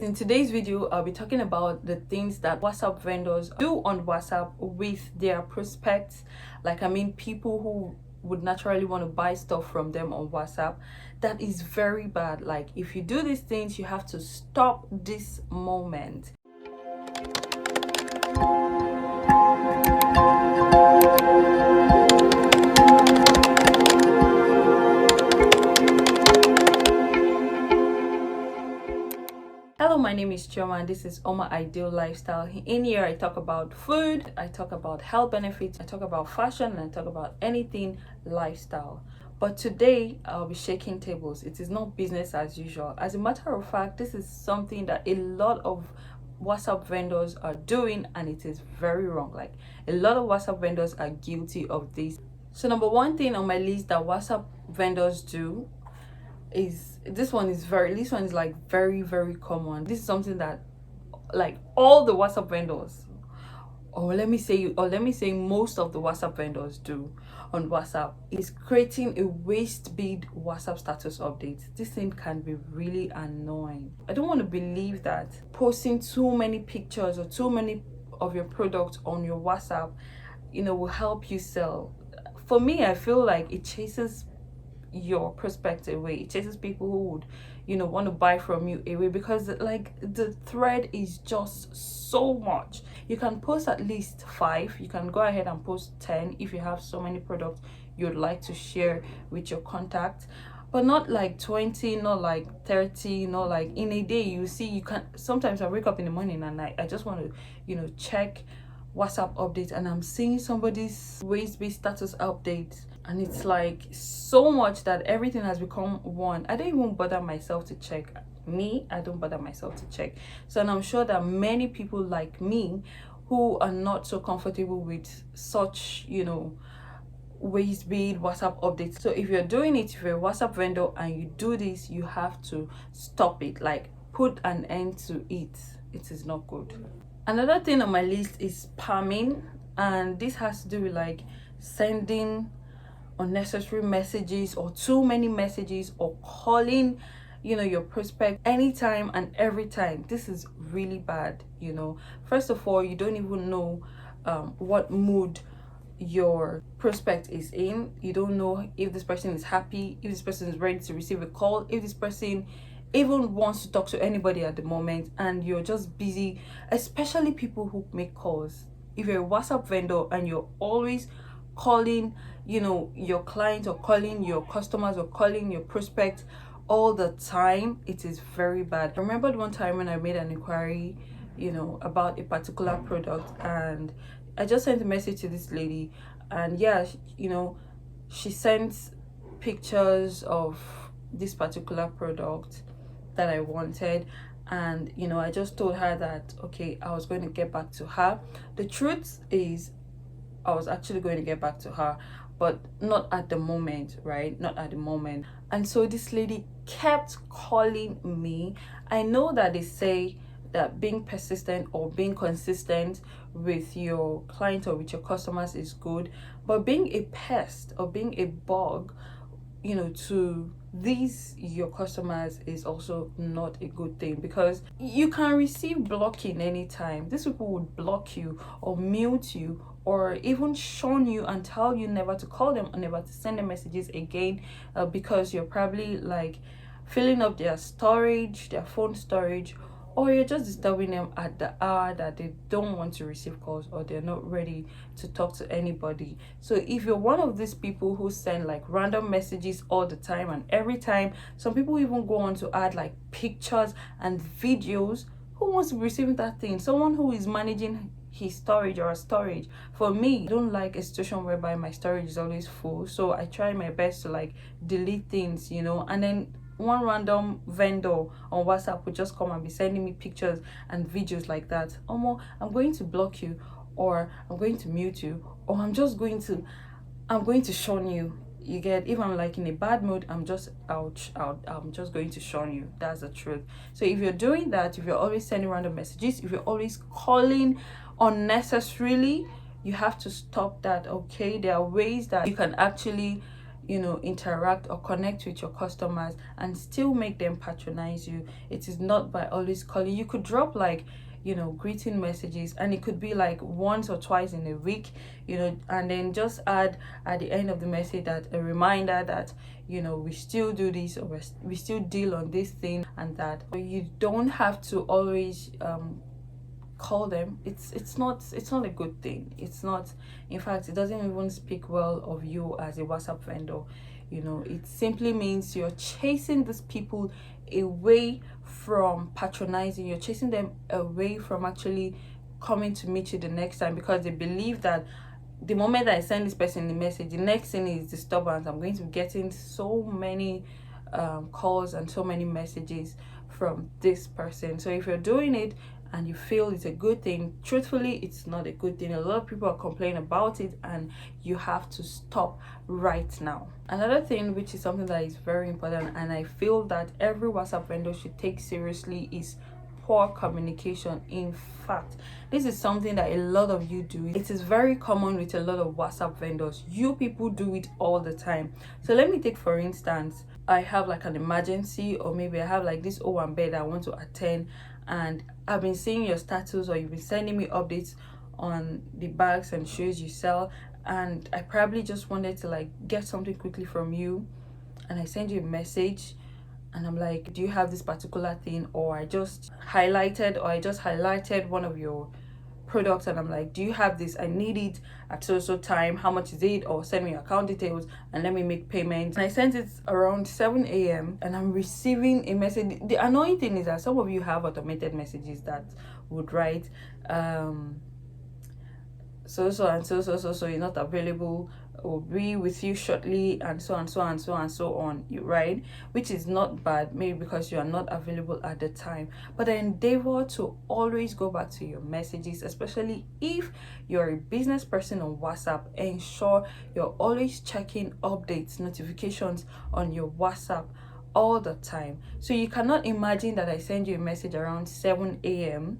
In today's video, I'll be talking about the things that WhatsApp vendors do on WhatsApp with their prospects. People who would naturally want to buy stuff from them on WhatsApp. That is very bad. Like, if you do these things, you have to stop this moment. Hello, my name is Chioma and this is Oma Ideal Lifestyle. In here, I talk about food, I talk about health benefits, I talk about fashion, and I talk about anything lifestyle. But today, I'll be shaking tables. It is not business as usual. As a matter of fact, this is something that a lot of WhatsApp vendors are doing, and it is very wrong. Like, a lot of WhatsApp vendors are guilty of this. So number one thing on my list that WhatsApp vendors do is this one is like very common. This is something that like all the WhatsApp vendors, or let me say most of the WhatsApp vendors do on WhatsApp, is creating a waste bid WhatsApp status update. This thing can be really annoying. I don't want to believe that posting too many pictures or too many of your products on your WhatsApp, will help you sell. For me, I feel like it chases your prospect away. It chases people who would want to buy from you away, because like the thread is just so much. You can post at least 5, you can go ahead and post 10 if you have so many products you'd like to share with your contact, but not like 20, not like 30, not like in a day. You can sometimes I wake up in the morning and I just want to check WhatsApp update, and I'm seeing somebody's waist-based status update, and it's like so much that everything has become one. I don't even bother myself to check. I don't bother myself to check. So, and I'm sure that many people like me who are not so comfortable with such waist bead WhatsApp updates. So if you're doing it, if you're a WhatsApp vendor and you do this, you have to stop it. Like, put an end to it. It is not good. Another thing on my list is spamming, and this has to do with like sending unnecessary messages or too many messages, or calling your prospect anytime and every time. This is really bad. First of all, you don't even know what mood your prospect is in. You don't know if this person is happy, if this person is ready to receive a call, if this person even wants to talk to anybody at the moment, and you're just busy. Especially people who make calls. If you're a WhatsApp vendor and you're always calling your clients, or calling your customers, or calling your prospects all the time, it is very bad. I remembered one time when I made an inquiry about a particular product, and I just sent a message to this lady, and yeah, she sent pictures of this particular product that I wanted, and I just told her that okay, I was going to get back to her. The truth is, I was actually going to get back to her, but not at the moment, right? Not at the moment. And so this lady kept calling me. I know that they say that being persistent or being consistent with your client or with your customers is good, but being a pest or being a bug to these your customers is also not a good thing, because you can receive blocking anytime. These people would block you or mute you, or even shun you and tell you never to call them or never to send them messages again, because you're probably like filling up their storage, their phone storage, or you're just disturbing them at the hour that they don't want to receive calls, or they're not ready to talk to anybody. So if you're one of these people who send like random messages all the time and every time, some people even go on to add like pictures and videos. Who wants to be receiving that thing? Someone who is managing his storage or a storage. For me, I don't like a situation whereby my storage is always full, so I try my best to like delete things, and then one random vendor on WhatsApp would just come and be sending me pictures and videos like that. I'm going to block you, or I'm going to mute you, or I'm going to shun you. You get, if I'm like in a bad mood, I'm just going to shun you. That's the truth. So if you're doing that, if you're always sending random messages, if you're always calling unnecessarily, you have to stop that. Okay, there are ways that you can actually interact or connect with your customers and still make them patronize you. It is not by always calling. You could drop like greeting messages, and it could be like once or twice in a week, and then just add at the end of the message that a reminder that we still do this, or we still deal on this thing and that. You don't have to always call them. It's not a good thing. It's not, in fact, it doesn't even speak well of you as a WhatsApp vendor. It simply means you're chasing these people away from patronizing. You're chasing them away from actually coming to meet you the next time, because they believe that the moment I send this person the message, the next thing is disturbance. I'm going to be getting so many calls and so many messages from this person. So if you're doing it and you feel it's a good thing, truthfully, it's not a good thing. A lot of people are complaining about it, and you have to stop right now. Another thing, which is something that is very important and I feel that every WhatsApp vendor should take seriously, is poor communication. In fact, this is something that a lot of you do. It is very common with a lot of WhatsApp vendors. You people do it all the time. So let me take, for instance, I have like an emergency, or maybe I have like this bed I want to attend, and I've been seeing your status, or you've been sending me updates on the bags and shoes you sell, and I probably just wanted to like get something quickly from you, and I send you a message and I'm like, do you have this particular thing? Or I just highlighted one of your products and I'm like, do you have this? I need it at so time. How much is it? Or send me your account details and let me make payment. And I sent it around 7 a.m. and I'm receiving a message. The annoying thing is that some of you have automated messages that would write so and so you're not available, will be with you shortly, and so on, you right, which is not bad, maybe because you are not available at the time. But I endeavor to always go back to your messages, especially if you're a business person on WhatsApp. Ensure you're always checking updates, notifications on your WhatsApp all the time. So you cannot imagine that I send you a message around 7 a.m.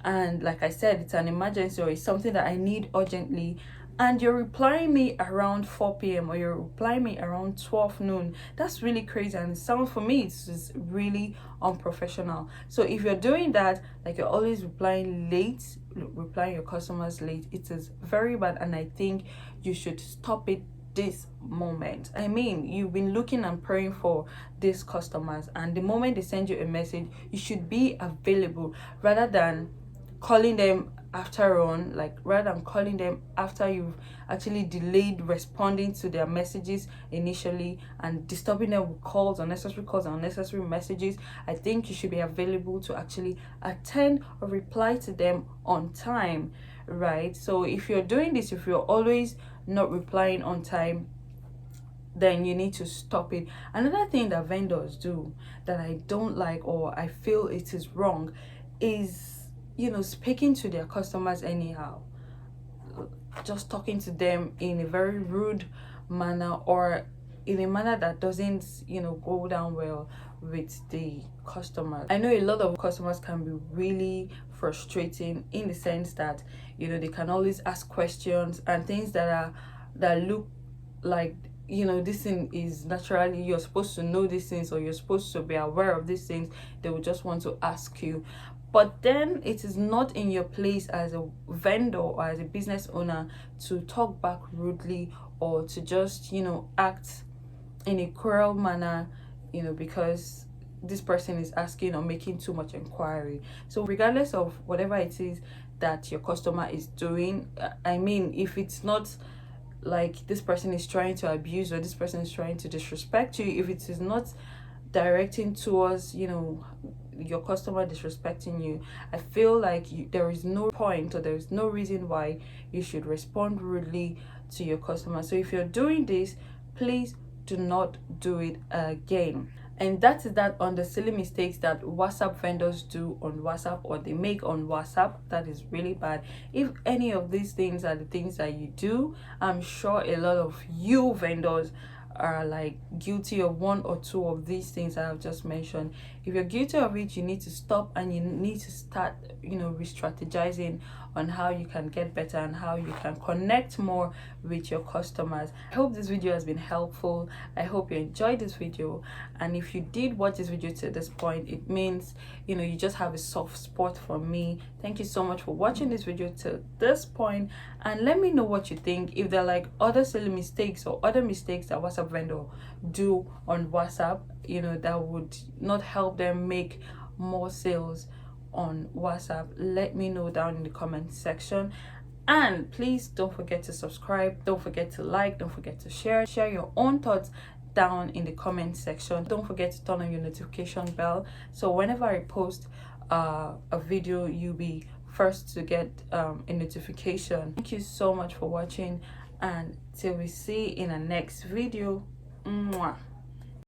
and like I said, it's an emergency or it's something that I need urgently, and you're replying me around 4 p.m. or you're replying me around 12 noon. That's really crazy, and it sounds, for me, it's just really unprofessional. So if you're doing that, like you're always replying your customers late, it is very bad, and I think you should stop it this moment. I mean, you've been looking and praying for these customers, and the moment they send you a message, you should be available rather than calling them rather than calling them after you've actually delayed responding to their messages initially and disturbing them with unnecessary calls and unnecessary messages. I think you should be available to actually attend or reply to them on time, right? So if you're doing this, if you're always not replying on time, then you need to stop it. Another thing that vendors do that I don't like, or I feel it is wrong, is speaking to their customers anyhow, just talking to them in a very rude manner, or in a manner that doesn't go down well with the customer. I know a lot of customers can be really frustrating, in the sense that they can always ask questions and things that look like this thing is naturally, you're supposed to know these things, or you're supposed to be aware of these things. They will just want to ask you, but then it is not in your place as a vendor or as a business owner to talk back rudely, or to just act in a cruel manner because this person is asking or making too much inquiry. So regardless of whatever it is that your customer is doing, I mean, if it's not like this person is trying to abuse or this person is trying to disrespect you, if it is not directing towards your customer disrespecting you, I feel like there is no point, or there is no reason why you should respond rudely to your customer. So if you're doing this, please do not do it again. And that is that on the silly mistakes that WhatsApp vendors do on WhatsApp, or they make on WhatsApp. That is really bad. If any of these things are the things that you do, I'm sure a lot of you vendors are like guilty of one or two of these things I have just mentioned. If you're guilty of it, you need to stop, and you need to start, re-strategizing on how you can get better and how you can connect more with your customers. I hope this video has been helpful. I hope you enjoyed this video, and if you did watch this video to this point, it means you just have a soft spot for me. Thank you so much for watching this video to this point, and let me know what you think. If there are like other silly mistakes or other mistakes that WhatsApp vendor do on WhatsApp, that would not help them make more sales on WhatsApp, let me know down in the comment section. And please don't forget to subscribe, don't forget to like, don't forget to share your own thoughts down in the comment section. Don't forget to turn on your notification bell, so whenever I post a video, you'll be first to get a notification. Thank you so much for watching, and till we see in the next video. Mwah.